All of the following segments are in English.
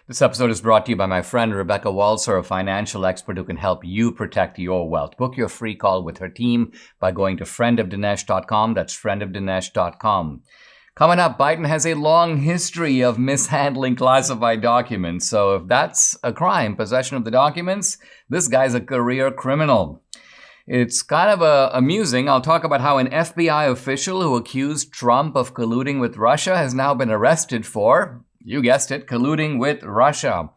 This episode is brought to you by my friend Rebecca Walser, a financial expert who can help you protect your wealth. Book your free call with her team by going to friendofdinesh.com. That's friendofdinesh.com. Coming up, Biden has a long history of mishandling classified documents. So if that's a crime, possession of the documents, this guy's a career criminal. It's kind of amusing. I'll talk about how an FBI official who accused Trump of colluding with Russia has now been arrested for, you guessed it, colluding with Russia.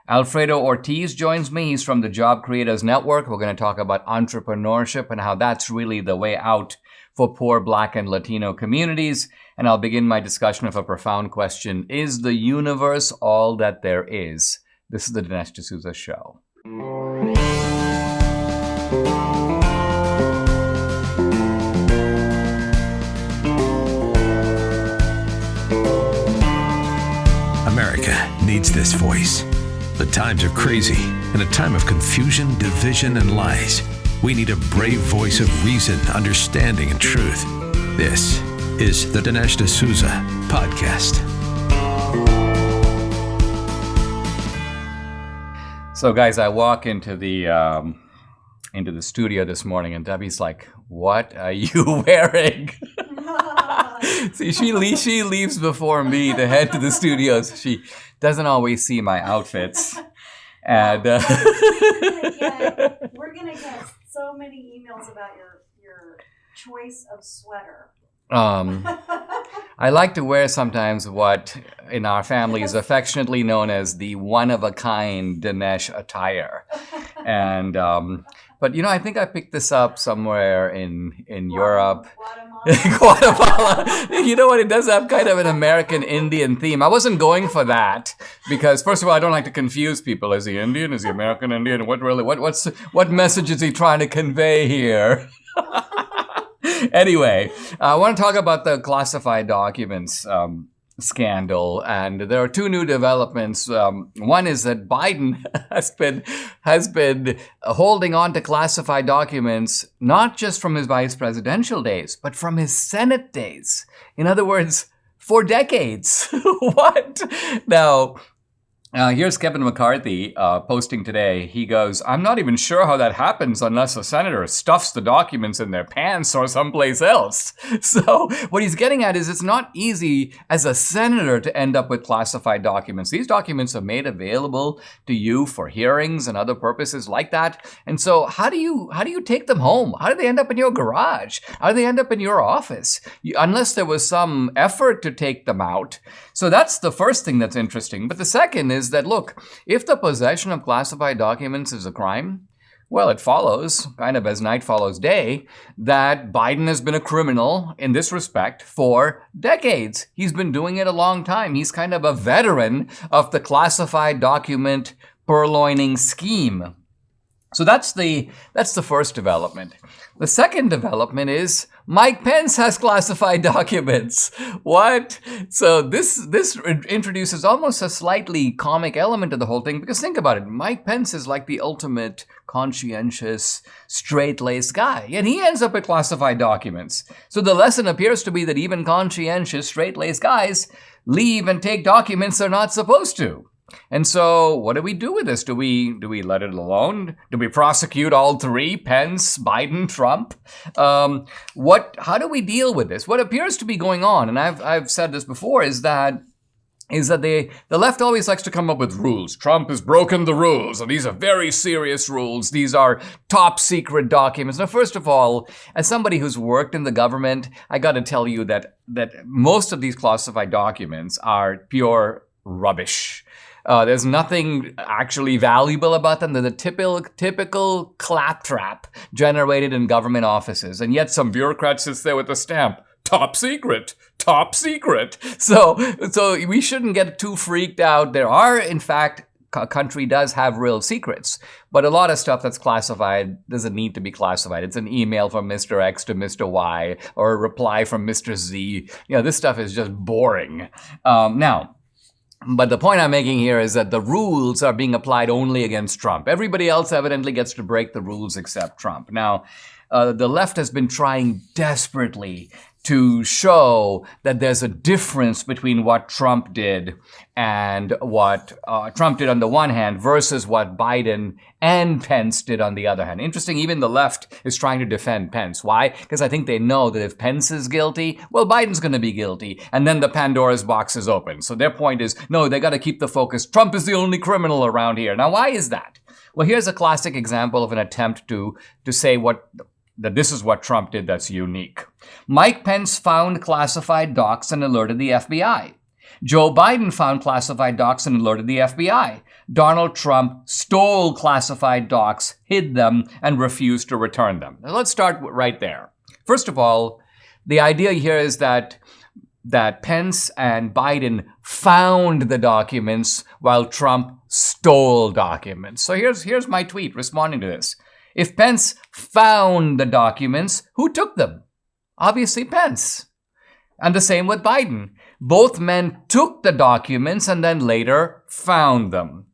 Alfredo Ortiz joins me. He's from the Job Creators Network. We're going to talk about entrepreneurship and how that's really the way out for poor Black and Latino communities. And I'll begin my discussion with a profound question. Is the universe all that there is? This is the Dinesh D'Souza Show. America needs this voice. The times are crazy. In a time of confusion, division, and lies, we need a brave voice of reason, understanding, and truth. This is the Dinesh D'Souza Podcast. So, guys, I walk into the studio this morning, and Debbie's like, "What are you wearing?" See, she leaves before me to head to the studio. So she doesn't always see my outfits. And we're gonna get so many emails about your choice of sweater. I like to wear sometimes what in our family is affectionately known as the one-of-a-kind Dinesh attire. And but you know, I think I picked this up somewhere in Europe. Guatemala. You know what? It does have kind of an American Indian theme. I wasn't going for that because, first of all, I don't like to confuse people. Is he Indian? Is he American Indian? What message is he trying to convey here? Anyway, I want to talk about the classified documents scandal, and there are two new developments. One is that Biden has been holding on to classified documents not just from his vice presidential days, but from his Senate days. In other words, for decades. What? Now, here's Kevin McCarthy posting today. He goes, "I'm not even sure how that happens unless a senator stuffs the documents in their pants or someplace else." So what he's getting at is it's not easy as a senator to end up with classified documents. These documents are made available to you for hearings and other purposes like that. And so how do you take them home? How do they end up in your garage? How do they end up in your office? Unless there was some effort to take them out. So that's the first thing that's interesting. But the second is that, look, if the possession of classified documents is a crime, well, it follows, kind of as night follows day, that Biden has been a criminal in this respect for decades. He's been doing it a long time. He's kind of a veteran of the classified document purloining scheme. So that's the first development. The second development is Mike Pence has classified documents. What? So this introduces almost a slightly comic element to the whole thing, because think about it. Mike Pence is like the ultimate conscientious, straight-laced guy, and he ends up with classified documents. So the lesson appears to be that even conscientious, straight-laced guys leave and take documents they're not supposed to. And so what do we do with this? Do we let it alone? Do we prosecute all three? Pence, Biden, Trump? How do we deal with this? What appears to be going on, and I've said this before, is that the left always likes to come up with rules. Trump has broken the rules, and these are very serious rules. These are top secret documents. Now, first of all, as somebody who's worked in the government, I got to tell you that most of these classified documents are pure rubbish. There's nothing actually valuable about them. They're the typical claptrap generated in government offices. And yet some bureaucrat sits there with a stamp. Top secret. Top secret. So we shouldn't get too freaked out. There are, in fact, a country does have real secrets. But a lot of stuff that's classified doesn't need to be classified. It's an email from Mr. X to Mr. Y or a reply from Mr. Z. This stuff is just boring. But the point I'm making here is that the rules are being applied only against Trump. Everybody else evidently gets to break the rules except Trump. Now, the left has been trying desperately to show that there's a difference between what Trump did and what Trump did on the one hand versus what Biden and Pence did on the other hand. Interesting, even the left is trying to defend Pence. Why? Because I think they know that if Pence is guilty, well, Biden's going to be guilty. And then the Pandora's box is open. So their point is, no, they got to keep the focus. Trump is the only criminal around here. Now, why is that? Well, here's a classic example of an attempt to say that this is what Trump did that's unique. Mike Pence found classified docs and alerted the FBI. Joe Biden found classified docs and alerted the FBI. Donald Trump stole classified docs, hid them, and refused to return them. Now, let's start right there. First of all, the idea here is that Pence and Biden found the documents while Trump stole documents. So here's my tweet responding to this. If Pence found the documents, who took them? Obviously Pence. And the same with Biden. Both men took the documents and then later found them.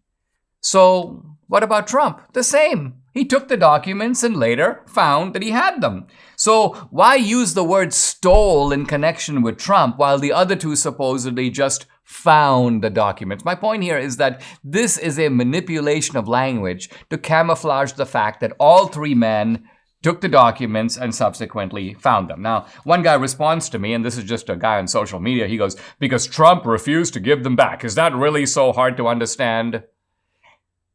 So what about Trump? The same. He took the documents and later found that he had them. So why use the word stole in connection with Trump while the other two supposedly just found the documents? My point here is that this is a manipulation of language to camouflage the fact that all three men took the documents and subsequently found them. Now, one guy responds to me, and this is just a guy on social media, he goes, because Trump refused to give them back. Is that really so hard to understand?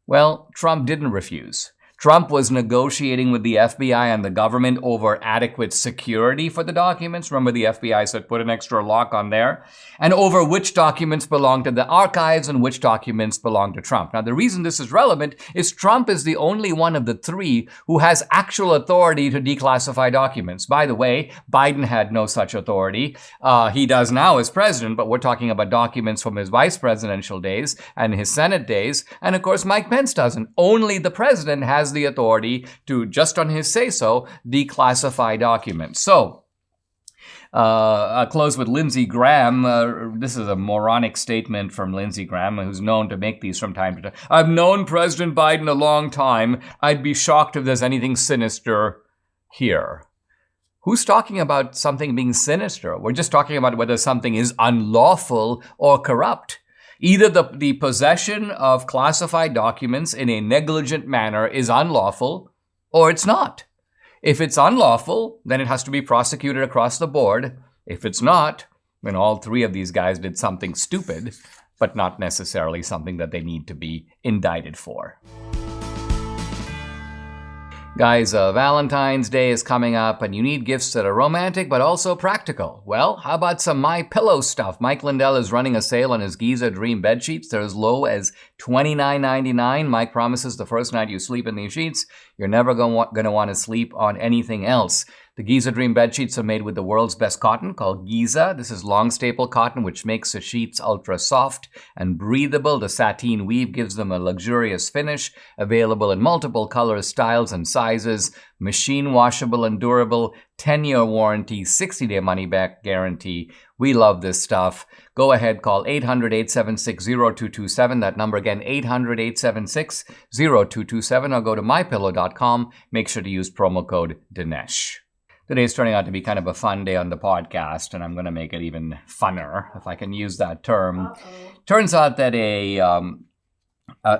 Well, Trump didn't refuse. Trump was negotiating with the FBI and the government over adequate security for the documents. Remember, the FBI said put an extra lock on there. And over which documents belong to the archives and which documents belong to Trump. Now, the reason this is relevant is Trump is the only one of the three who has actual authority to declassify documents. By the way, Biden had no such authority. He does now as president, but we're talking about documents from his vice presidential days and his Senate days. And of course, Mike Pence doesn't. Only the president has the authority to, just on his say-so, declassify documents. So, I'll close with Lindsey Graham. This is a moronic statement from Lindsey Graham, who's known to make these from time to time. I've known President Biden a long time. I'd be shocked if there's anything sinister here. Who's talking about something being sinister? We're just talking about whether something is unlawful or corrupt. Either the possession of classified documents in a negligent manner is unlawful, or it's not. If it's unlawful, then it has to be prosecuted across the board. If it's not, then all three of these guys did something stupid, but not necessarily something that they need to be indicted for. Guys, Valentine's Day is coming up and you need gifts that are romantic but also practical. Well, how about some My Pillow stuff? Mike Lindell is running a sale on his Giza Dream bed sheets. They're as low as $29.99. Mike promises the first night you sleep in these sheets, you're never going to want to sleep on anything else. The Giza Dream bed sheets are made with the world's best cotton called Giza. This is long staple cotton, which makes the sheets ultra soft and breathable. The sateen weave gives them a luxurious finish, available in multiple colors, styles, and sizes. Machine washable and durable, 10-year warranty, 60-day money-back guarantee. We love this stuff. Go ahead, call 800-876-0227. That number again, 800-876-0227, or go to mypillow.com. Make sure to use promo code Dinesh. Today's turning out to be kind of a fun day on the podcast, and I'm going to make it even funner, if I can use that term. Turns out that a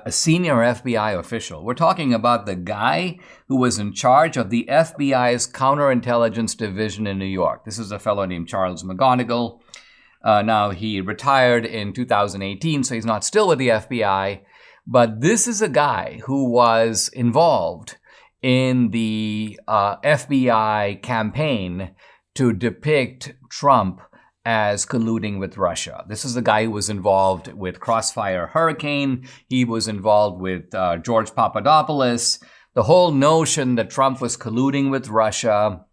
senior FBI official, we're talking about the guy who was in charge of the FBI's counterintelligence division in New York. This is a fellow named Charles McGonigal. Now, he retired in 2018, so he's not still with the FBI, but this is a guy who was involved in the FBI campaign to depict Trump as colluding with Russia. This is the guy who was involved with Crossfire Hurricane. He was involved with George Papadopoulos. The whole notion that Trump was colluding with Russia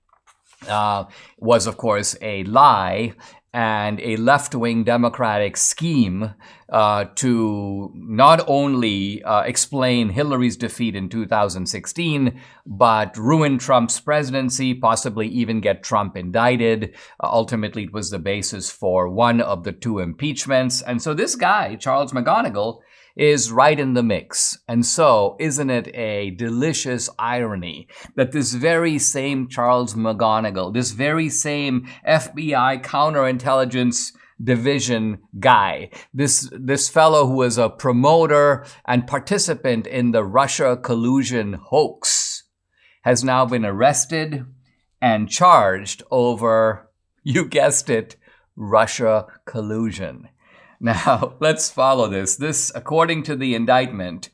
was, of course, a lie and a left-wing Democratic scheme to not only explain Hillary's defeat in 2016, but ruin Trump's presidency, possibly even get Trump indicted. Ultimately, it was the basis for one of the two impeachments. And so this guy, Charles McGonigal, is right in the mix. And so, isn't it a delicious irony that this very same Charles McGonigal, this very same FBI counterintelligence division guy, this fellow who was a promoter and participant in the Russia collusion hoax, has now been arrested and charged over, you guessed it, Russia collusion. Now, let's follow this. This, according to the indictment,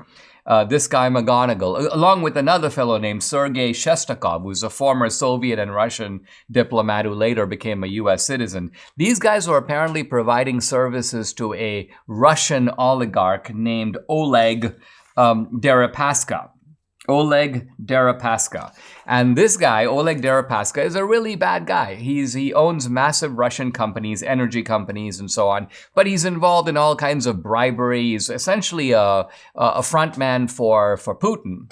this guy McGonigal, along with another fellow named Sergei Shestakov, who's a former Soviet and Russian diplomat who later became a U.S. citizen, these guys were apparently providing services to a Russian oligarch named Oleg Deripaska. Oleg Deripaska. And this guy, Oleg Deripaska, is a really bad guy. He owns massive Russian companies, energy companies, and so on. But he's involved in all kinds of bribery. He's essentially a front man for Putin.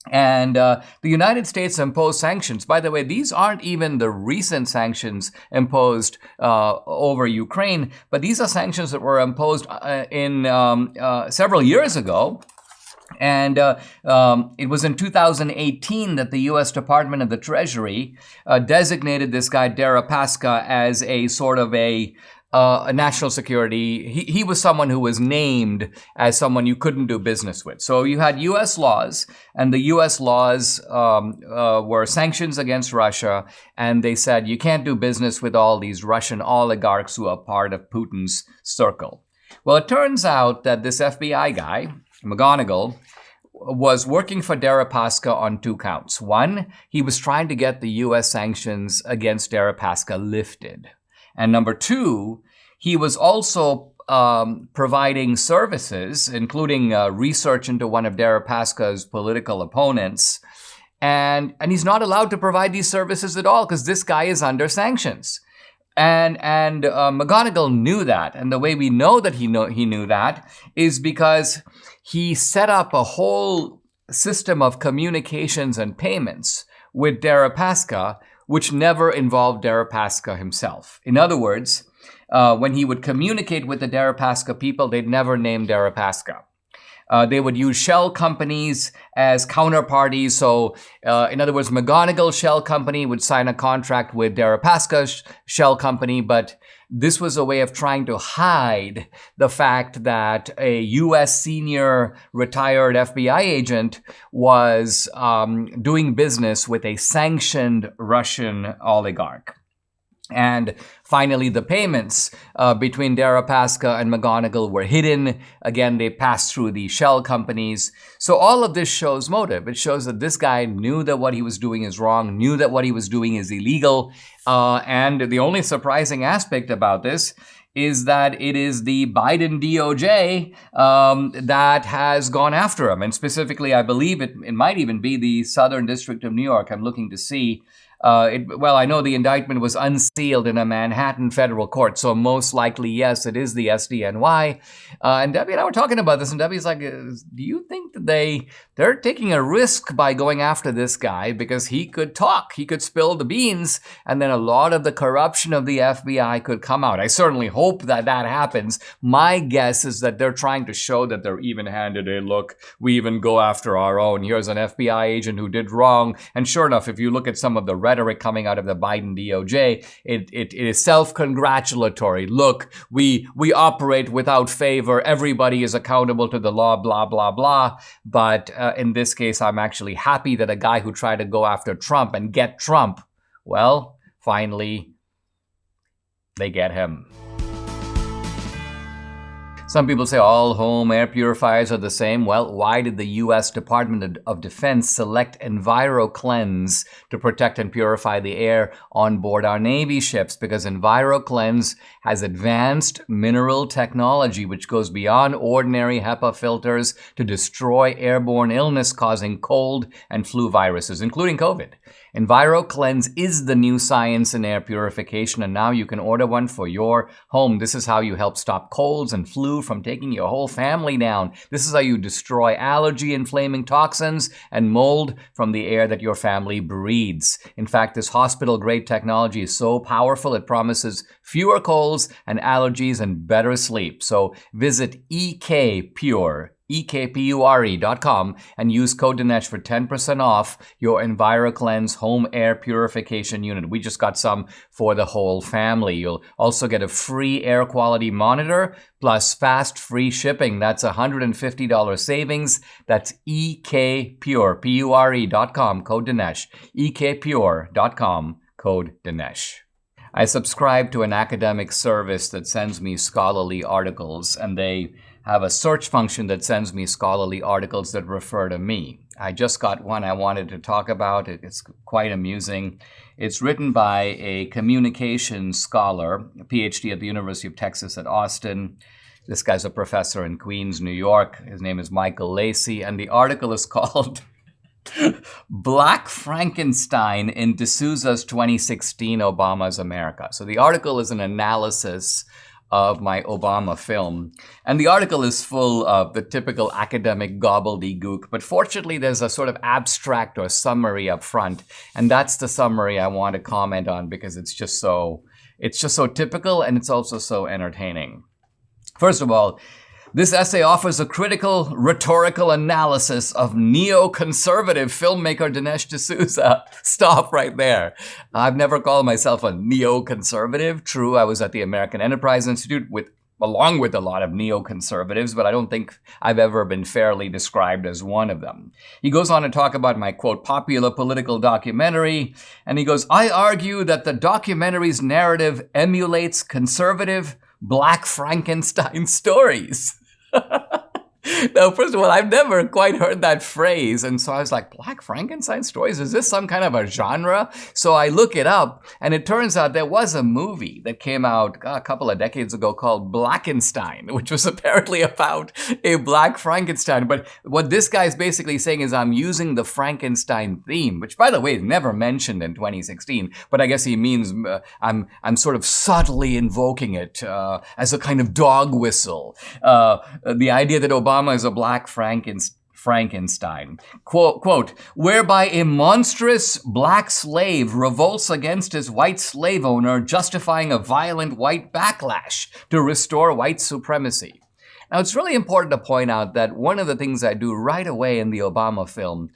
And the United States imposed sanctions. By the way, these aren't even the recent sanctions imposed over Ukraine, but these are sanctions that were imposed in several years ago. And it was in 2018 that the U.S. Department of the Treasury designated this guy Deripaska as a sort of a national security. He was someone who was named as someone you couldn't do business with. So you had U.S. laws, and the U.S. laws were sanctions against Russia, and they said you can't do business with all these Russian oligarchs who are part of Putin's circle. Well, it turns out that this FBI guy, McGonigal, was working for Deripaska on two counts. One, he was trying to get the U.S. sanctions against Deripaska lifted. And number two, he was also providing services, including research into one of Deripaska's political opponents. And he's not allowed to provide these services at all because this guy is under sanctions. And McGonigal knew that. And the way we know that he knew that is because he set up a whole system of communications and payments with Deripaska, which never involved Deripaska himself. In other words, when he would communicate with the Deripaska people, they'd never name Deripaska. They would use shell companies as counterparties. So, in other words, McGonigal's shell company would sign a contract with Deripaska's shell company, but this was a way of trying to hide the fact that a U.S. senior retired FBI agent was doing business with a sanctioned Russian oligarch. And finally, the payments between Deripaska and McGonigal were hidden. Again, they passed through the shell companies. So all of this shows motive. It shows that this guy knew that what he was doing is wrong, knew that what he was doing is illegal. And the only surprising aspect about this is that it is the Biden DOJ that has gone after him. And specifically, I believe it might even be the Southern District of New York. I'm looking to see. I know the indictment was unsealed in a Manhattan federal court, so most likely, yes, it is the SDNY. And Debbie and I were talking about this, and Debbie's like, do you think that they're taking a risk by going after this guy because he could talk, he could spill the beans, and then a lot of the corruption of the FBI could come out? I certainly hope that happens. My guess is that they're trying to show that they're even-handed. Hey, look, we even go after our own. Here's an FBI agent who did wrong. And sure enough, if you look at some of the rhetoric coming out of the Biden DOJ, it is self-congratulatory. Look, we operate without favor. Everybody is accountable to the law, blah, blah, blah. But in this case, I'm actually happy that a guy who tried to go after Trump and get Trump, well, finally, they get him. Some people say all home air purifiers are the same. Well, why did the U.S. Department of Defense select EnviroKlenz to protect and purify the air on board our Navy ships? Because EnviroKlenz has advanced mineral technology which goes beyond ordinary HEPA filters to destroy airborne illness-causing cold and flu viruses, including COVID. EnviroKlenz is the new science in air purification, and now you can order one for your home. This is how you help stop colds and flu flu from taking your whole family down. This is how you destroy allergy-inflaming toxins and mold from the air that your family breathes. In fact, this hospital-grade technology is so powerful it promises fewer colds and allergies and better sleep. So visit ekpure.com and use code Dinesh for 10% off your EnviroCleanse home air purification unit. We just got some for the whole family. You'll also get a free air quality monitor plus fast free shipping. That's $150 savings. That's ekpure.com, code Dinesh. ekpure.com, code Dinesh. I subscribe to an academic service that sends me scholarly articles, and they have a search function that sends me scholarly articles that refer to me. I just got one I wanted to talk about. It's quite amusing. It's written by a communications scholar, a PhD at the University of Texas at Austin. This guy's a professor in Queens, New York. His name is Michael Lacey, and the article is called Black Frankenstein in D'Souza's 2016 Obama's America. So the article is an analysis of my Obama film. And the article is full of the typical academic gobbledygook, but fortunately there's a sort of abstract or summary up front. And that's the summary I want to comment on because it's just so typical, and it's also so entertaining. First of all, this essay offers a critical, rhetorical analysis of neoconservative filmmaker Dinesh D'Souza. Stop right there. I've never called myself a neoconservative. True, I was at the American Enterprise Institute along with a lot of neoconservatives, but I don't think I've ever been fairly described as one of them. He goes on to talk about my, quote, popular political documentary, and he goes, I argue that the documentary's narrative emulates conservative Black Frankenstein stories. Now, first of all, I've never quite heard that phrase. And so I was like, Black Frankenstein stories? Is this some kind of a genre? So I look it up, and it turns out there was a movie that came out a couple of decades ago called Blackenstein, which was apparently about a Black Frankenstein. But what this guy is basically saying is I'm using the Frankenstein theme, which, by the way, is never mentioned in 2016. But I guess he means I'm sort of subtly invoking it as a kind of dog whistle. The idea that Obama is a Black Frankenstein. Quote, whereby a monstrous black slave revolts against his white slave owner, justifying a violent white backlash to restore white supremacy. Now, it's really important to point out that one of the things I do right away in the Obama film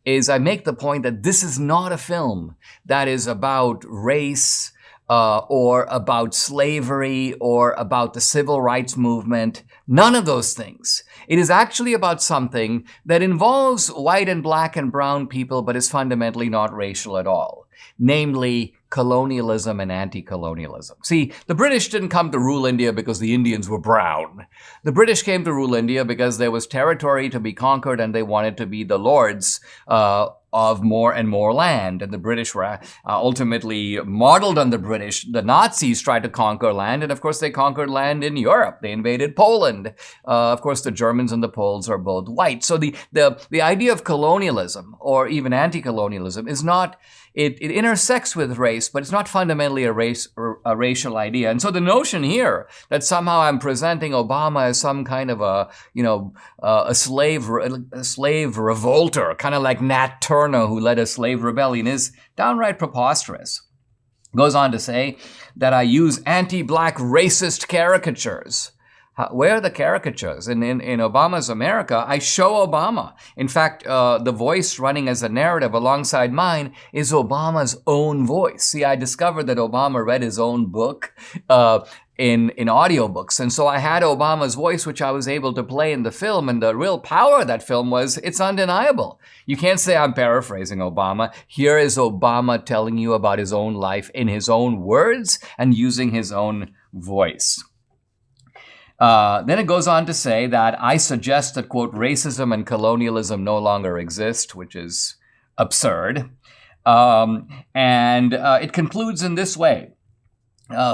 is I make the point that this is not a film that is about race, or about slavery, or about the civil rights movement. None of those things. It is actually about something that involves white and black and brown people, but is fundamentally not racial at all. Namely, colonialism and anti-colonialism. See, the British didn't come to rule India because the Indians were brown. The British came to rule India because there was territory to be conquered and they wanted to be the lords of more and more land. And the British were ultimately modeled on the British. The Nazis tried to conquer land, and of course they conquered land in Europe. They invaded Poland. Of course, the Germans and the Poles are both white. So the idea of colonialism or even anti-colonialism is not, it intersects with race, but it's not fundamentally a racial idea. And so the notion here that somehow I'm presenting Obama as some kind of a slave revolter, kind of like Nat Turner who led a slave rebellion, is downright preposterous. Goes on to say that I use anti-black racist caricatures. Where are the caricatures? In Obama's America, I show Obama. In fact, the voice running as a narrative alongside mine is Obama's own voice. See, I discovered that Obama read his own book in audiobooks. And so I had Obama's voice, which I was able to play in the film. And the real power of that film was it's undeniable. You can't say I'm paraphrasing Obama. Here is Obama telling you about his own life in his own words and using his own voice. Then it goes on to say that I suggest that, quote, racism and colonialism no longer exist, which is absurd. And it concludes in this way.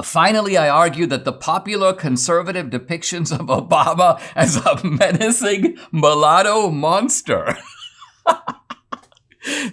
Finally, I argue that the popular conservative depictions of Obama as a menacing mulatto monster.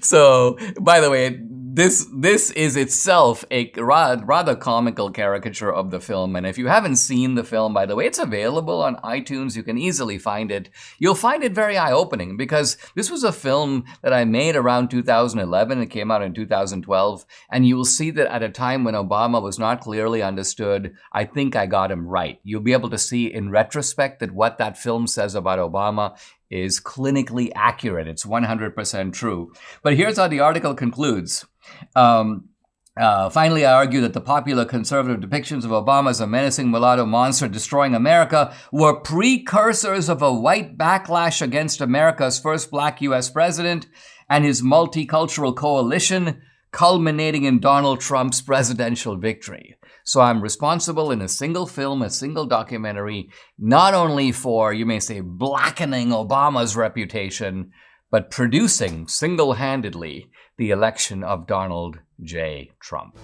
So, by the way, this is itself a rather comical caricature of the film. And if you haven't seen the film, by the way, it's available on iTunes. You can easily find it. You'll find it very eye-opening because this was a film that I made around 2011. It came out in 2012. And you will see that at a time when Obama was not clearly understood, I think I got him right. You'll be able to see in retrospect that what that film says about Obama is clinically accurate. It's 100% true. But here's how the article concludes. Finally, I argue that the popular conservative depictions of Obama as a menacing mulatto monster destroying America were precursors of a white backlash against America's first black U.S. president and his multicultural coalition, culminating in Donald Trump's presidential victory. So I'm responsible in a single film, a single documentary, not only for, you may say, blackening Obama's reputation, but producing single-handedly the election of Donald J. Trump.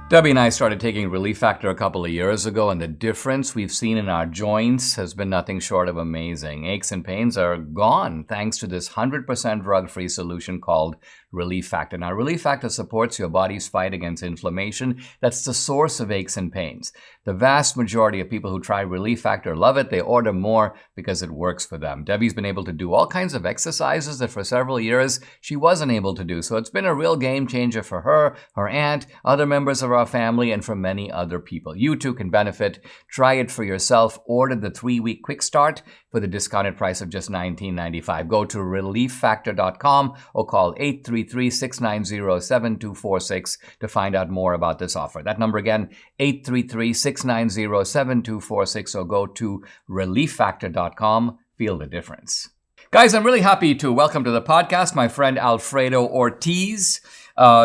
Debbie and I started taking Relief Factor a couple of years ago, and the difference we've seen in our joints has been nothing short of amazing. Aches and pains are gone thanks to this 100% drug-free solution called Relief Factor. Now, Relief Factor supports your body's fight against inflammation. That's the source of aches and pains. The vast majority of people who try Relief Factor love it. They order more because it works for them. Debbie's been able to do all kinds of exercises that for several years she wasn't able to do. So it's been a real game changer for her, her aunt, other members of our family, and for many other people. You too can benefit. Try it for yourself. Order the 3-week quick start for the discounted price of just $19.95. Go to relieffactor.com or call 833-690-7246 to find out more about this offer. That number again, 833-690-7246, or go to relieffactor.com. Feel the difference. Guys, I'm really happy to welcome to the podcast my friend Alfredo Ortiz.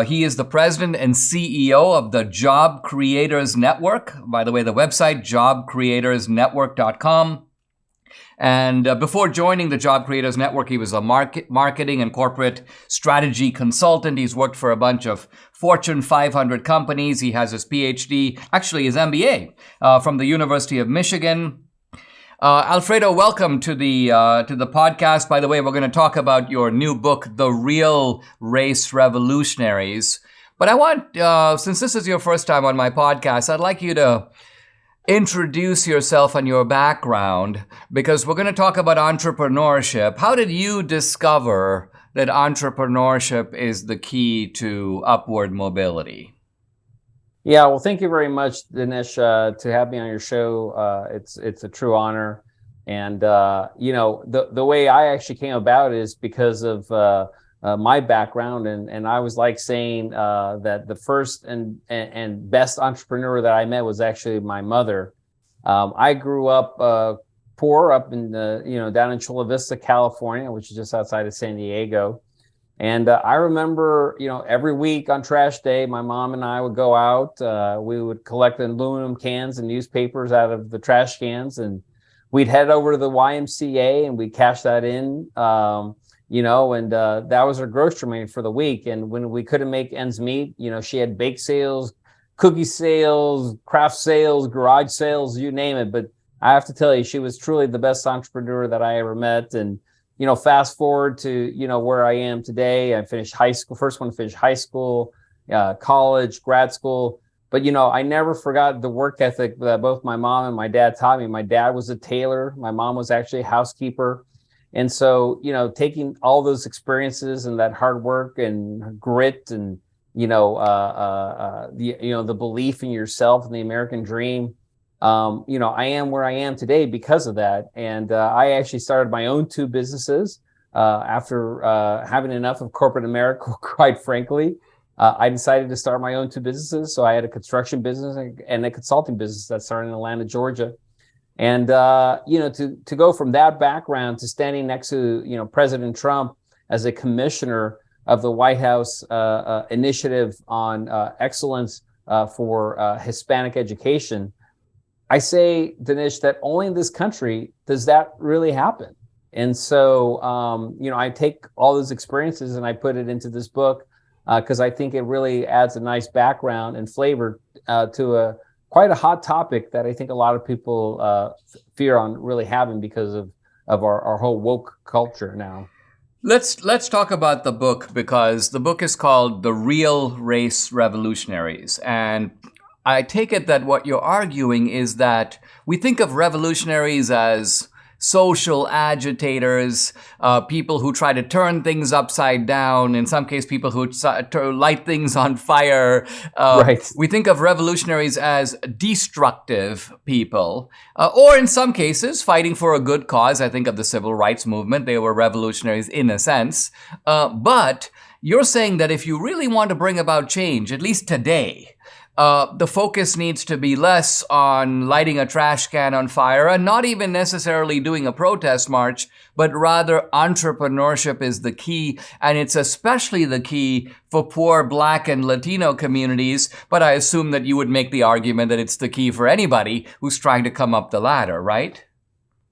He is the president and CEO of the Job Creators Network. By the way, the website, jobcreatorsnetwork.com. And before joining the Job Creators Network, he was a marketing and corporate strategy consultant. He's worked for a bunch of Fortune 500 companies. He has his PhD, actually his MBA, from the University of Michigan. Alfredo, welcome to the podcast. By the way, we're going to talk about your new book, The Real Race Revolutionaries. But I want, since this is your first time on my podcast, I'd like you to introduce yourself and your background, because we're going to talk about entrepreneurship. How did you discover that entrepreneurship is the key to upward mobility? Yeah, well, thank you very much, Dinesh, to have me on your show. It's a true honor. And, the way I actually came about is because of my background. And I was like saying that the first and best entrepreneur that I met was actually my mother. I grew up poor up in down in Chula Vista, California, which is just outside of San Diego. And I remember, every week on trash day, my mom and I would go out. We would collect aluminum cans and newspapers out of the trash cans, and we'd head over to the YMCA and we'd cash that in. That was her grocery money for the week. And when we couldn't make ends meet, she had bake sales, cookie sales, craft sales, garage sales, you name it. But I have to tell you, she was truly the best entrepreneur that I ever met. And fast forward to, where I am today. I finished high school, first one to finish high school, college, grad school. But, I never forgot the work ethic that both my mom and my dad taught me. My dad was a tailor. My mom was actually a housekeeper. And so, taking all those experiences and that hard work and grit and, the belief in yourself and the American dream, I am where I am today because of that. And I actually started my own 2 businesses after having enough of corporate America, quite frankly. I decided to start my own 2 businesses. So I had a construction business and a consulting business that started in Atlanta, Georgia. And, to go from that background to standing next to, President Trump as a commissioner of the White House initiative on excellence for Hispanic education, I say, Dinesh, that only in this country does that really happen. And so, I take all those experiences and I put it into this book because I think it really adds a nice background and flavor to quite a hot topic that I think a lot of people fear on really having because of our whole woke culture now. Let's talk about the book, because the book is called The Real Race Revolutionaries. And I take it that what you're arguing is that we think of revolutionaries as social agitators, people who try to turn things upside down, in some case, people who light things on fire. Right. We think of revolutionaries as destructive people, or in some cases, fighting for a good cause. I think of the civil rights movement. They were revolutionaries in a sense. But you're saying that if you really want to bring about change, at least today, the focus needs to be less on lighting a trash can on fire and not even necessarily doing a protest march, but rather entrepreneurship is the key. And it's especially the key for poor Black and Latino communities. But I assume that you would make the argument that it's the key for anybody who's trying to come up the ladder, right?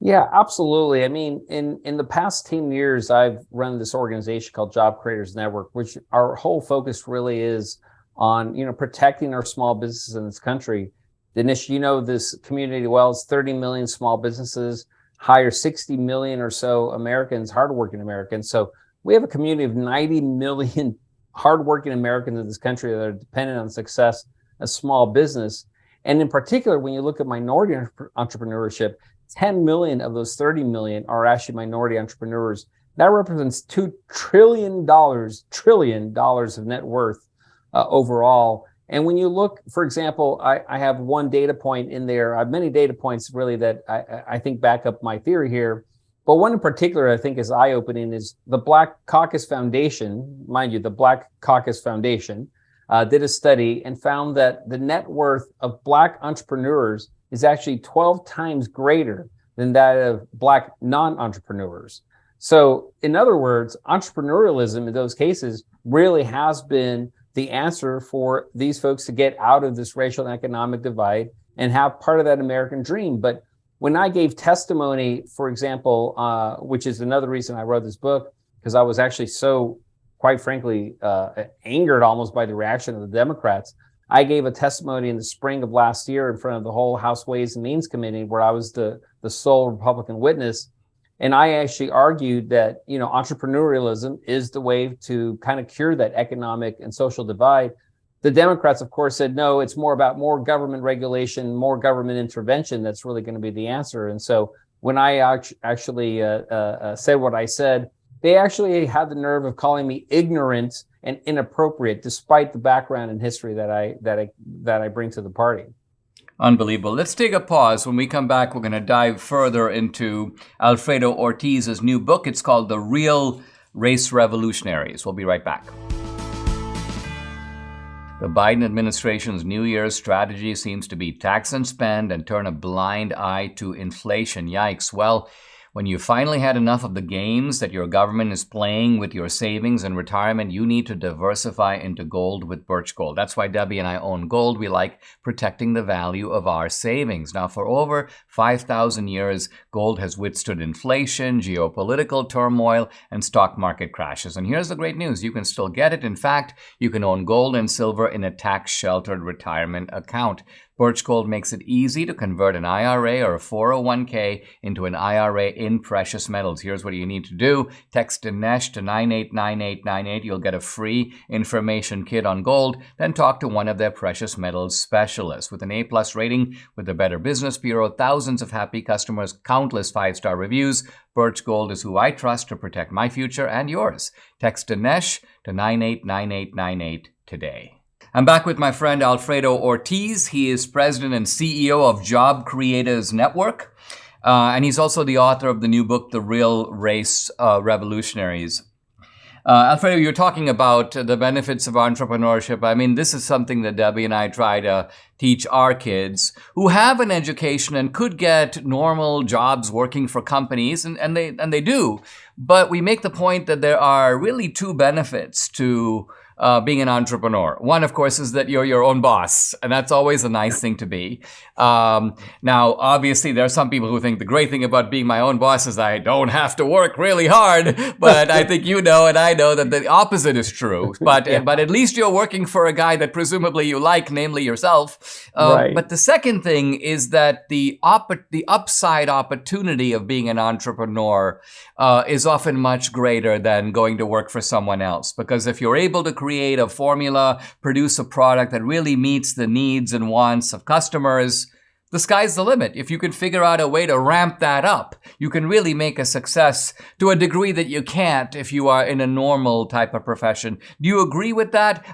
Yeah, absolutely. I mean, in the past 10 years, I've run this organization called Job Creators Network, which our whole focus really is on, protecting our small businesses in this country. Dinesh, you know this community well. It's 30 million small businesses, hire 60 million or so Americans, hardworking Americans. So we have a community of 90 million hardworking Americans in this country that are dependent on success as small business. And in particular, when you look at minority entrepreneurship, 10 million of those 30 million are actually minority entrepreneurs. That represents $2 trillion of net worth overall. And when you look, for example, I have one data point in there. I have many data points really that I think back up my theory here. But one in particular I think is eye-opening is the Black Caucus Foundation. Mind you, the Black Caucus Foundation did a study and found that the net worth of Black entrepreneurs is actually 12 times greater than that of Black non-entrepreneurs. So in other words, entrepreneurialism in those cases really has been the answer for these folks to get out of this racial and economic divide and have part of that American dream. But when I gave testimony, for example, which is another reason I wrote this book, because I was actually so, quite frankly, angered almost by the reaction of the Democrats. I gave a testimony in the spring of last year in front of the whole House Ways and Means Committee, where I was the sole Republican witness. And I actually argued that, entrepreneurialism is the way to kind of cure that economic and social divide. The Democrats, of course, said, no, it's more about more government regulation, more government intervention. That's really going to be the answer. And so when I actually said what I said, they actually had the nerve of calling me ignorant and inappropriate, despite the background and history that I bring to the party. Unbelievable. Let's take a pause. When we come back, we're going to dive further into Alfredo Ortiz's new book. It's called The Real Race Revolutionaries. We'll be right back. The Biden administration's New Year's strategy seems to be tax and spend and turn a blind eye to inflation. Yikes. Well, when you finally had enough of the games that your government is playing with your savings and retirement, you need to diversify into gold with Birch Gold. That's why Debbie and I own gold. We like protecting the value of our savings. Now, for over 5,000 years, gold has withstood inflation, geopolitical turmoil, and stock market crashes. And here's the great news. You can still get it. In fact, you can own gold and silver in a tax-sheltered retirement account. Birch Gold makes it easy to convert an IRA or a 401k into an IRA in precious metals. Here's what you need to do. Text Dinesh to 989898. You'll get a free information kit on gold. Then talk to one of their precious metals specialists. With an A+ rating with the Better Business Bureau, thousands of happy customers, countless 5-star reviews, Birch Gold is who I trust to protect my future and yours. Text Dinesh to 989898 today. I'm back with my friend Alfredo Ortiz. He is president and CEO of Job Creators Network. And he's also the author of the new book, The Real Race Revolutionaries. Alfredo, you're talking about the benefits of entrepreneurship. I mean, this is something that Debbie and I try to teach our kids who have an education and could get normal jobs working for companies, and they do. But we make the point that there are really two benefits to being an entrepreneur. One, of course, is that you're your own boss, and that's always a nice thing to be. Now, obviously, there are some people who think the great thing about being my own boss is I don't have to work really hard, but I think you know and I know that the opposite is true. But at least you're working for a guy that presumably you like, namely yourself. Right. But the second thing is that the upside opportunity of being an entrepreneur is often much greater than going to work for someone else. Because if you're able to create a formula, produce a product that really meets the needs and wants of customers, the sky's the limit. If you can figure out a way to ramp that up, you can really make a success to a degree that you can't if you are in a normal type of profession. Do you agree with that?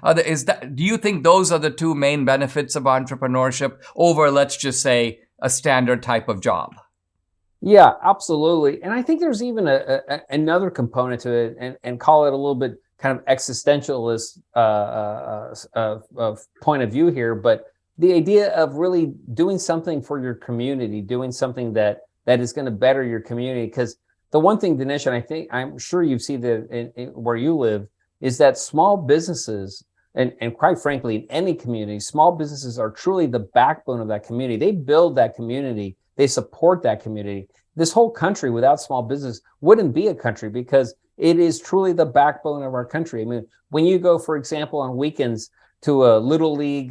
Do you think those are the two main benefits of entrepreneurship over, let's just say, a standard type of job? Yeah, absolutely. And I think there's even another component to it, and call it a little bit kind of existentialist point of view here, but the idea of really doing something for your community, doing something that is going to better your community. Because the one thing, Dinesh, and I'm sure you see that in where you live, is that small businesses, and quite frankly, in any community, small businesses are truly the backbone of that community. They build that community. They support that community. This whole country without small business wouldn't be a country, because it is truly the backbone of our country. I mean, when you go, for example, on weekends to a little league,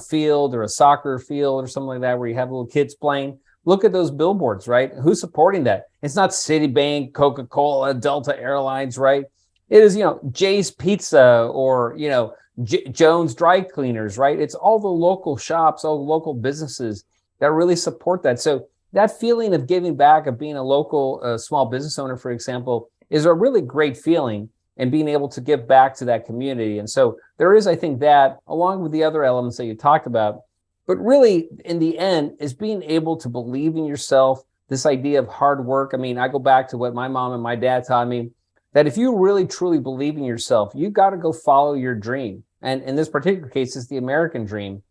field or a soccer field or something like that, where you have little kids playing, look at those billboards, right? Who's supporting that? It's not Citibank, Coca-Cola, Delta Airlines, right? It is, Jay's Pizza or, Jones Dry Cleaners, right? It's all the local shops, all the local businesses that really support that. So that feeling of giving back, of being a local small business owner, for example, is a really great feeling, and being able to give back to that community. And so there is, I think, that, along with the other elements that you talked about, but really in the end is being able to believe in yourself, this idea of hard work. I mean, I go back to what my mom and my dad taught me, that if you really truly believe in yourself, you got to go follow your dream. And in this particular case, it's the American dream.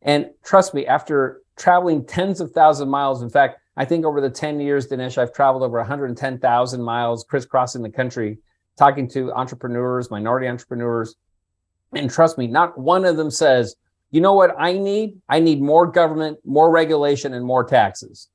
And trust me, after traveling tens of thousands of miles, in fact, I think over the 10 years, Dinesh, I've traveled over 110,000 miles crisscrossing the country, talking to entrepreneurs, minority entrepreneurs. And trust me, not one of them says, you know what I need? I need more government, more regulation, and more taxes.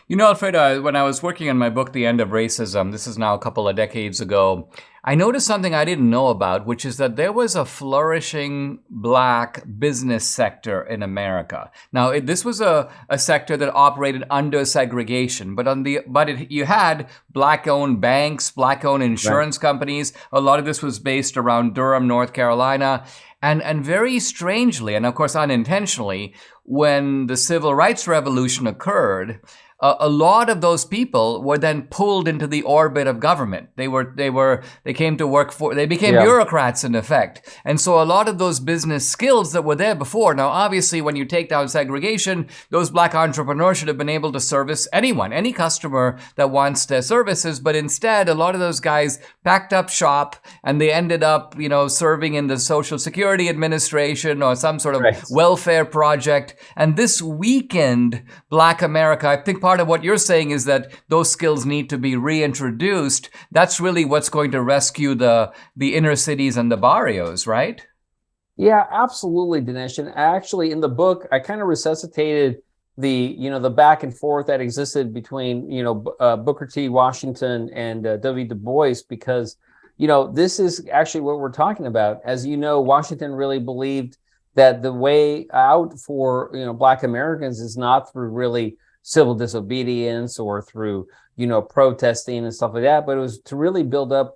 Alfredo, when I was working on my book, The End of Racism, this is now a couple of decades ago, I noticed something I didn't know about, which is that there was a flourishing Black business sector in America. Now, this was a sector that operated under segregation, but you had Black-owned banks, Black-owned insurance companies. A lot of this was based around Durham, North Carolina. And very strangely, and of course unintentionally, when the Civil Rights Revolution occurred, a lot of those people were then pulled into the orbit of government. They became bureaucrats in effect. And so a lot of those business skills that were there before, now obviously when you take down segregation, those Black entrepreneurs should have been able to service anyone, any customer that wants their services. But instead, a lot of those guys packed up shop and they ended up, serving in the Social Security Administration or some sort of welfare project. And this weakened Black America. I think part of what you're saying is that those skills need to be reintroduced. That's really what's going to rescue the inner cities and the barrios, right? Yeah, absolutely, Dinesh. And actually, in the book, I kind of resuscitated the back and forth that existed between Booker T. Washington and W. Du Bois, because this is actually what we're talking about. As you know, Washington really believed that the way out for Black Americans is not through really civil disobedience or through protesting and stuff like that, but it was to really build up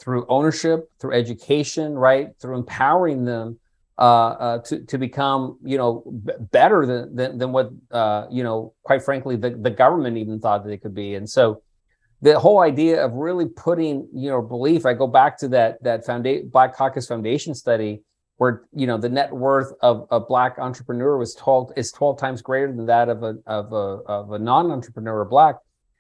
through ownership, through education, right, through empowering them to become better than what quite frankly the government even thought that they could be. And so the whole idea of really putting belief, I go back to that Black Caucus Foundation study, where the net worth of a Black entrepreneur is 12 times greater than that of a non-entrepreneur or Black.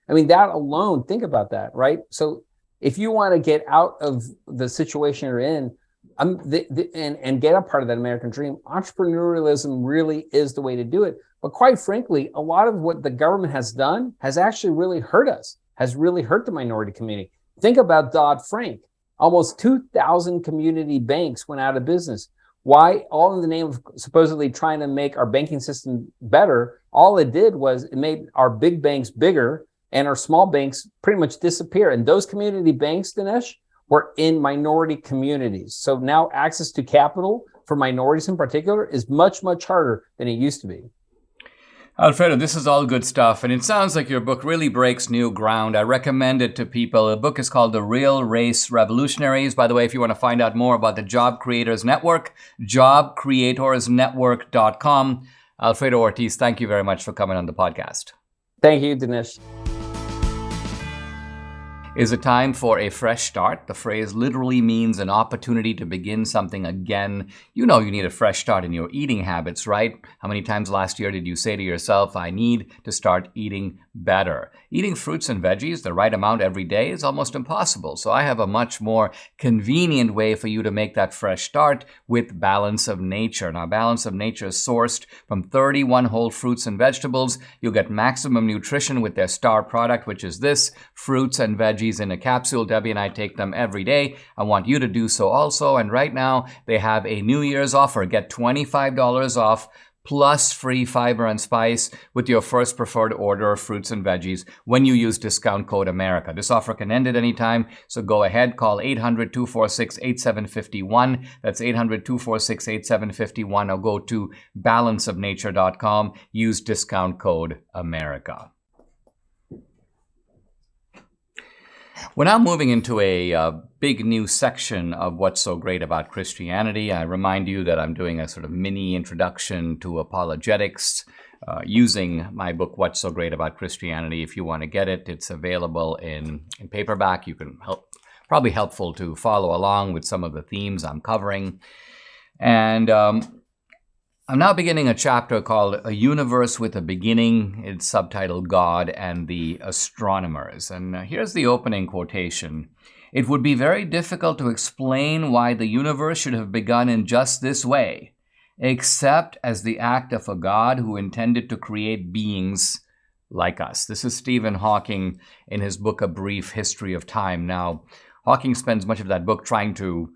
I mean, that alone, think about that, right? So if you want to get out of the situation you're in, and get a part of that American dream, entrepreneurialism really is the way to do it. But quite frankly, a lot of what the government has done has actually really hurt us, has really hurt the minority community. Think about Dodd-Frank. almost 2,000 community banks went out of business. Why? All in the name of supposedly trying to make our banking system better. All it did was it made our big banks bigger and our small banks pretty much disappear. And those community banks, Dinesh, were in minority communities. So now access to capital for minorities in particular is much, much harder than it used to be. Alfredo, this is all good stuff, and it sounds like your book really breaks new ground. I recommend it to people. The book is called The Real Race Revolutionaries. By the way, if you want to find out more about the Job Creators Network, jobcreatorsnetwork.com. Alfredo Ortiz, thank you very much for coming on the podcast. Thank you, Dinesh. Is it time for a fresh start? The phrase literally means an opportunity to begin something again. You know you need a fresh start in your eating habits, right? How many times last year did you say to yourself, I need to start eating better? Eating fruits and veggies the right amount every day is almost impossible. So I have a much more convenient way for you to make that fresh start with Balance of Nature. Now, Balance of Nature is sourced from 31 whole fruits and vegetables. You'll get maximum nutrition with their star product, which is this, fruits and veggies in a capsule. Debbie and I take them every day. I want you to do so also. And right now, they have a New Year's offer. Get $25 off plus free fiber and spice with your first preferred order of fruits and veggies when you use discount code America. This offer can end at any time, so go ahead, call 800-246-8751. That's 800-246-8751, or go to balanceofnature.com. Use discount code America. We're now moving into a big new section of what's so great about Christianity. I remind you that I'm doing a sort of mini introduction to apologetics using my book, What's So Great About Christianity. If you want to get it, it's available in paperback. You can probably helpful to follow along with some of the themes I'm covering. And I'm now beginning a chapter called A Universe with a Beginning. It's subtitled God and the Astronomers. And here's the opening quotation. It would be very difficult to explain why the universe should have begun in just this way, except as the act of a God who intended to create beings like us. This is Stephen Hawking in his book, A Brief History of Time. Now, Hawking spends much of that book trying to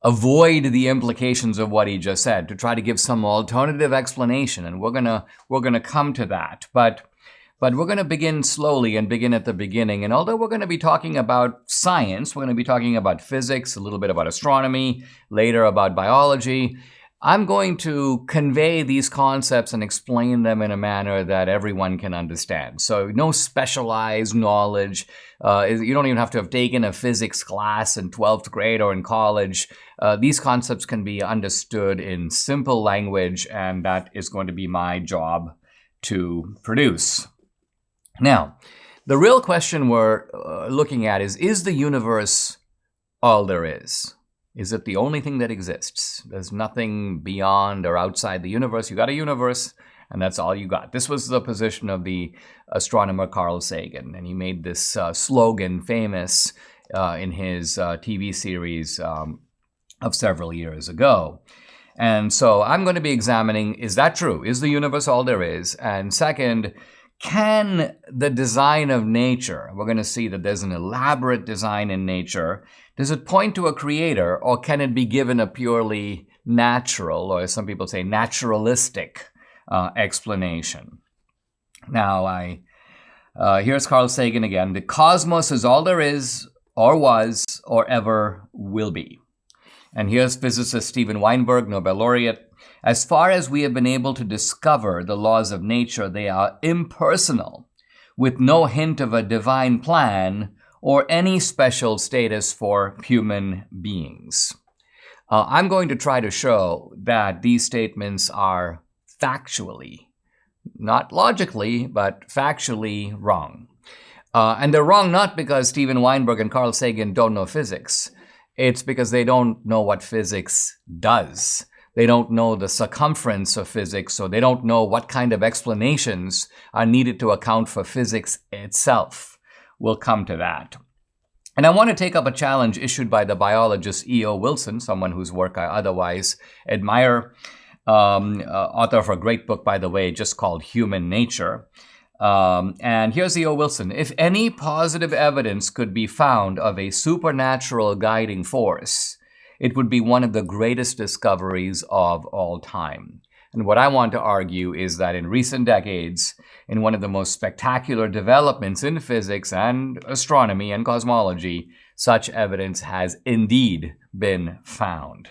avoid the implications of what he just said, to try to give some alternative explanation, and we're gonna come to that. But we're going to begin slowly and begin at the beginning. And although we're going to be talking about science, we're going to be talking about physics, a little bit about astronomy, later about biology, I'm going to convey these concepts and explain them in a manner that everyone can understand. So no specialized knowledge. You don't even have to have taken a physics class in 12th grade or in college. These concepts can be understood in simple language, and that is going to be my job to produce. Now, the real question we're looking at is the universe all there is? Is it the only thing that exists? There's nothing beyond or outside the universe. You got a universe, and that's all you got. This was the position of the astronomer Carl Sagan, and he made this slogan famous in his TV series of several years ago. And so I'm going to be examining, is that true? Is the universe all there is? And second, can the design of nature, we're going to see that there's an elaborate design in nature, does it point to a creator, or can it be given a purely natural, or as some people say, naturalistic explanation? Now, here's Carl Sagan again. The cosmos is all there is, or was, or ever will be. And here's physicist Steven Weinberg, Nobel laureate. As far as we have been able to discover the laws of nature, they are impersonal, with no hint of a divine plan or any special status for human beings. I'm going to try to show that these statements are factually, not logically, but factually wrong. And they're wrong not because Steven Weinberg and Carl Sagan don't know physics. It's because they don't know what physics does. They don't know the circumference of physics, so they don't know what kind of explanations are needed to account for physics itself. We'll come to that. And I want to take up a challenge issued by the biologist E.O. Wilson, someone whose work I otherwise admire, author of a great book, by the way, just called Human Nature. And here's E.O. Wilson. If any positive evidence could be found of a supernatural guiding force, it would be one of the greatest discoveries of all time. And what I want to argue is that in recent decades, in one of the most spectacular developments in physics and astronomy and cosmology, such evidence has indeed been found.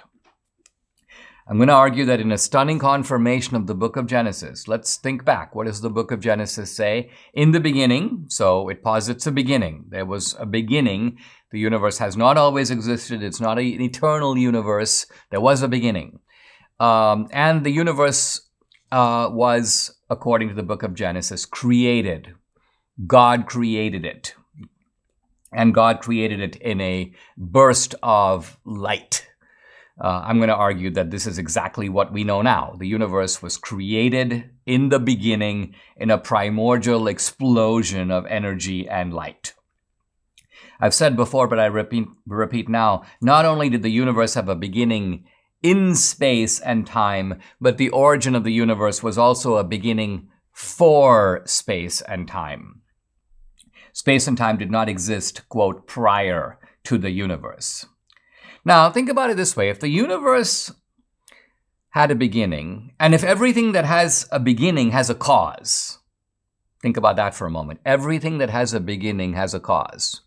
I'm going to argue that in a stunning confirmation of the book of Genesis, let's think back. What does the book of Genesis say? In the beginning, so it posits a beginning. There was a beginning. The universe has not always existed. It's not an eternal universe. There was a beginning. And the universe was, according to the book of Genesis, created. God created it. And God created it in a burst of light. I'm going to argue that this is exactly what we know now. The universe was created in the beginning in a primordial explosion of energy and light. I've said before, but I repeat now, not only did the universe have a beginning in space and time, but the origin of the universe was also a beginning for space and time. Space and time did not exist, quote, prior to the universe. Now, think about it this way. If the universe had a beginning, and if everything that has a beginning has a cause, think about that for a moment. Everything that has a beginning has a cause.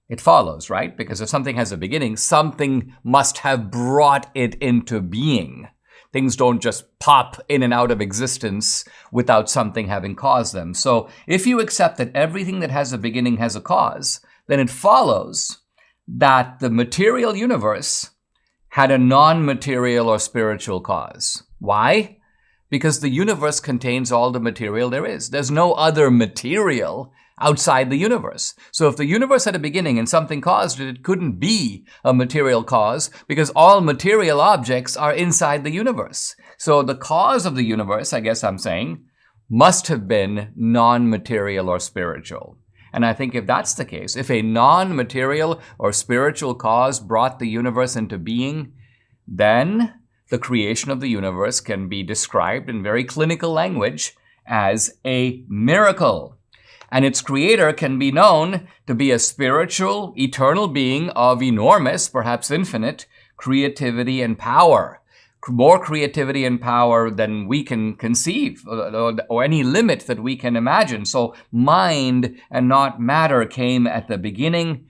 It follows, right? Because if something has a beginning, something must have brought it into being. Things don't just pop in and out of existence without something having caused them. So if you accept that everything that has a beginning has a cause, then it follows that the material universe had a non-material or spiritual cause. Why? Because the universe contains all the material there is. There's no other material outside the universe. So if the universe had a beginning and something caused it, it couldn't be a material cause because all material objects are inside the universe. So the cause of the universe, I guess I'm saying, must have been non-material or spiritual. And I think if that's the case, if a non-material or spiritual cause brought the universe into being, then the creation of the universe can be described in very clinical language as a miracle. And its creator can be known to be a spiritual, eternal being of enormous, perhaps infinite, creativity and power. More creativity and power than we can conceive, or any limit that we can imagine. So mind and not matter came at the beginning.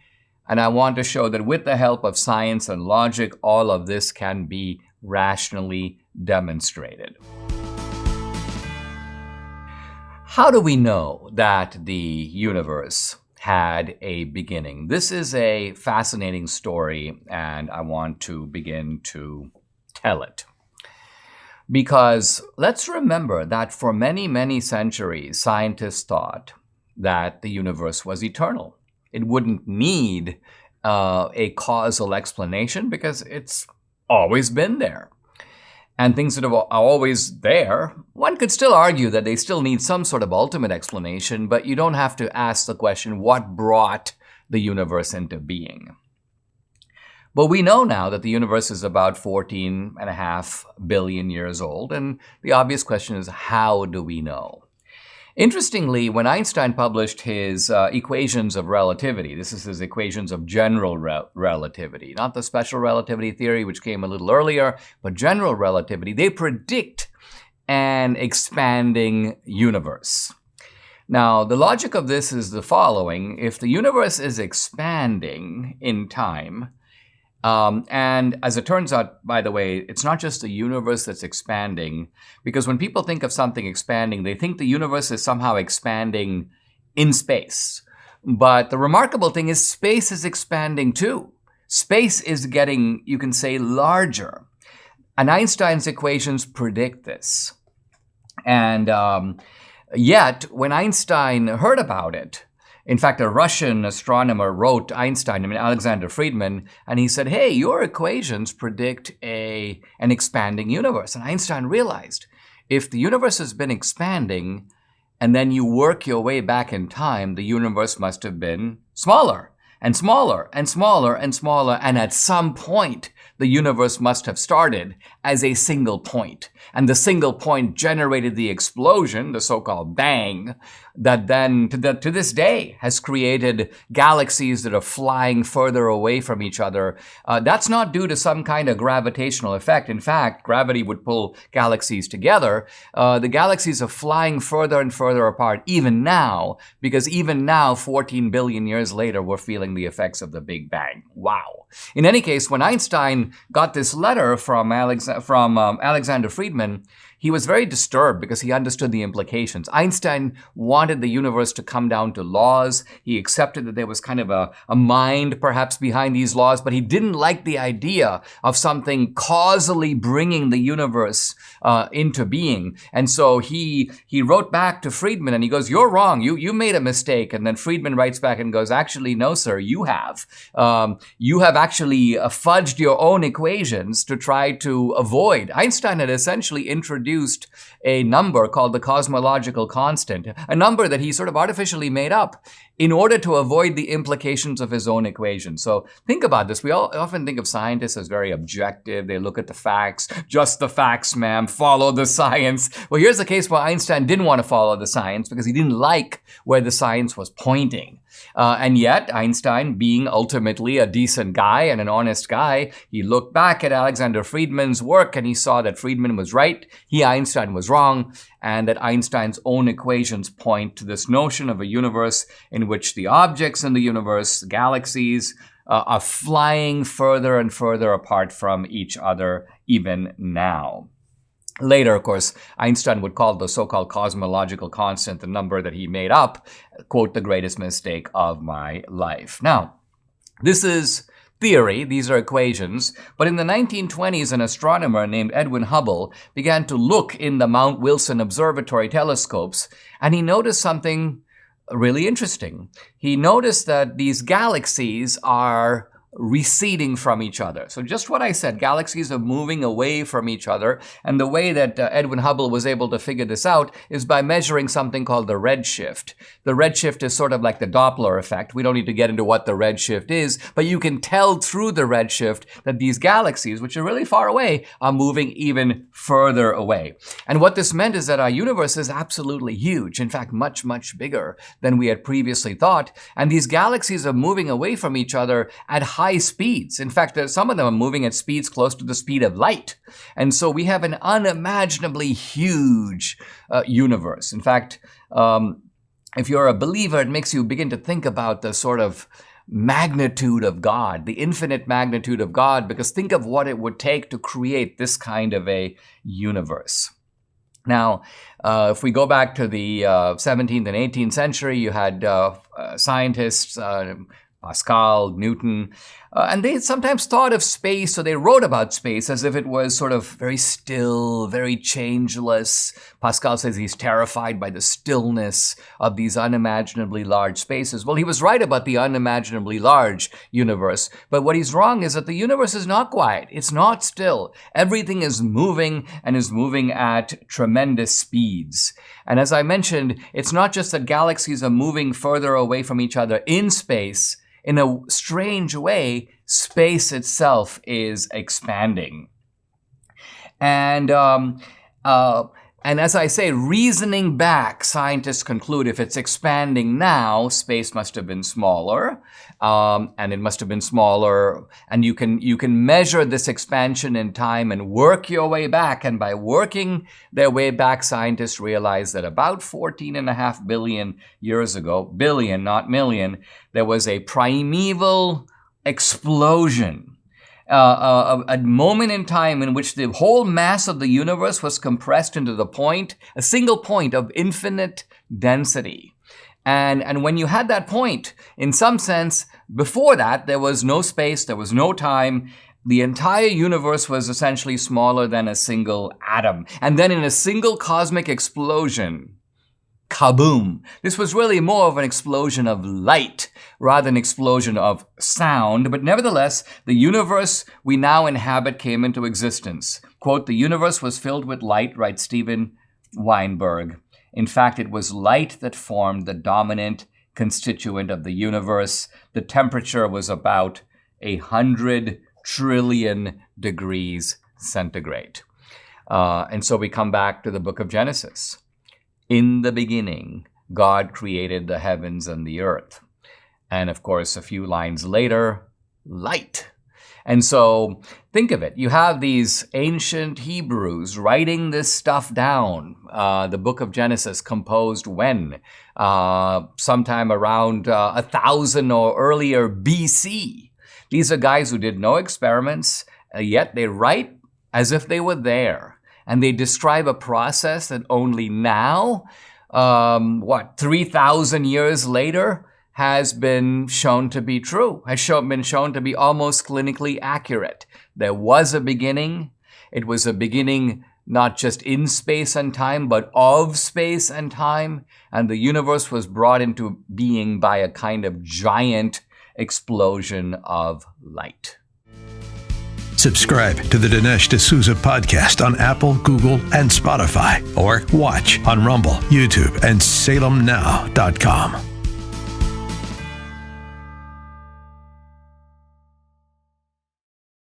And I want to show that with the help of science and logic, all of this can be rationally demonstrated. How do we know that the universe had a beginning? This is a fascinating story, and I want to begin to tell it. Because let's remember that for many, many centuries, scientists thought that the universe was eternal. It wouldn't need a causal explanation because it's always been there. And things that are always there, one could still argue that they still need some sort of ultimate explanation, but you don't have to ask the question, what brought the universe into being? But we know now that the universe is about 14.5 billion years old, and the obvious question is, how do we know? Interestingly, when Einstein published his equations of relativity, this is his equations of general relativity, not the special relativity theory, which came a little earlier, but general relativity, they predict an expanding universe. Now, the logic of this is the following. If the universe is expanding in time, and as it turns out, by the way, it's not just the universe that's expanding, because when people think of something expanding, they think the universe is somehow expanding in space. But the remarkable thing is space is expanding too. Space is getting, you can say, larger. And Einstein's equations predict this. And yet, when Einstein heard about it, in fact, a Russian astronomer wrote Einstein, Alexander Friedman, and he said, hey, your equations predict an expanding universe. And Einstein realized if the universe has been expanding and then you work your way back in time, the universe must have been smaller. and smaller and smaller and smaller. And at some point, the universe must have started as a single point. And the single point generated the explosion, the so-called bang, that then to this day has created galaxies that are flying further away from each other. That's not due to some kind of gravitational effect. In fact, gravity would pull galaxies together. The galaxies are flying further and further apart even now, because even now, 14 billion years later, we're feeling the effects of the Big Bang. Wow. In any case, when Einstein got this letter from Alexander Friedman, he was very disturbed because he understood the implications. Einstein wanted the universe to come down to laws. He accepted that there was kind of a mind perhaps behind these laws, but he didn't like the idea of something causally bringing the universe into being. And so he wrote back to Friedman and he goes, "You're wrong. You made a mistake." And then Friedman writes back and goes, "Actually, no, sir, you have. You have actually fudged your own equations to try to avoid." Einstein had essentially introduced a number called the cosmological constant, a number that he sort of artificially made up in order to avoid the implications of his own equation. So think about this. We all often think of scientists as very objective. They look at the facts, just the facts, ma'am, follow the science. Well, here's a case where Einstein didn't want to follow the science because he didn't like where the science was pointing. And yet, Einstein, being ultimately a decent guy and an honest guy, he looked back at Alexander Friedman's work and he saw that Friedman was right, Einstein was wrong, and that Einstein's own equations point to this notion of a universe in which the objects in the universe, galaxies, are flying further and further apart from each other even now. Later, of course, Einstein would call the so-called cosmological constant, the number that he made up, quote, "the greatest mistake of my life." Now, this is theory, these are equations, but in the 1920s, an astronomer named Edwin Hubble began to look in the Mount Wilson Observatory telescopes, and he noticed something really interesting. He noticed that these galaxies are receding from each other. So just what I said, galaxies are moving away from each other. And the way that Edwin Hubble was able to figure this out is by measuring something called the redshift. The redshift is sort of like the Doppler effect. We don't need to get into what the redshift is, but you can tell through the redshift that these galaxies, which are really far away, are moving even further away. And what this meant is that our universe is absolutely huge. In fact, much, much bigger than we had previously thought. And these galaxies are moving away from each other at high speeds. In fact, some of them are moving at speeds close to the speed of light. And so we have an unimaginably huge universe. In fact, if you're a believer, it makes you begin to think about the sort of magnitude of God, the infinite magnitude of God, because think of what it would take to create this kind of a universe. Now, if we go back to the 17th and 18th century, you had scientists, Pascal, Newton, and they sometimes thought of space, or they wrote about space as if it was sort of very still, very changeless. Pascal says he's terrified by the stillness of these unimaginably large spaces. Well, he was right about the unimaginably large universe, but what he's wrong is that the universe is not quiet. It's not still. Everything is moving and is moving at tremendous speeds. And as I mentioned, it's not just that galaxies are moving further away from each other in space. In a strange way, space itself is expanding. And as I say, reasoning back, scientists conclude if it's expanding now, space must have been smaller, and it must have been smaller. And you can measure this expansion in time and work your way back. And by working their way back, scientists realized that about 14.5 billion years ago, billion, not million, there was a primeval explosion. A moment in time in which the whole mass of the universe was compressed into the point, a single point of infinite density. And when you had that point, in some sense, before that, there was no space, there was no time. The entire universe was essentially smaller than a single atom. And then in a single cosmic explosion, kaboom. This was really more of an explosion of light rather than an explosion of sound. But nevertheless, the universe we now inhabit came into existence. Quote, "The universe was filled with light," writes Steven Weinberg. In fact, it was light that formed the dominant constituent of the universe. The temperature was about 100 trillion degrees centigrade. And so we come back to the book of Genesis. In the beginning, God created the heavens and the earth. And of course, a few lines later, light. And so think of it. You have these ancient Hebrews writing this stuff down. The book of Genesis composed when? Sometime around 1000 or earlier BC. These are guys who did no experiments, yet they write as if they were there. And they describe a process that only now, 3,000 years later, has been shown to be true, been shown to be almost clinically accurate. There was a beginning. It was a beginning not just in space and time, but of space and time. And the universe was brought into being by a kind of giant explosion of light. Subscribe to the Dinesh D'Souza podcast on Apple, Google, and Spotify, or watch on Rumble, YouTube, and SalemNow.com.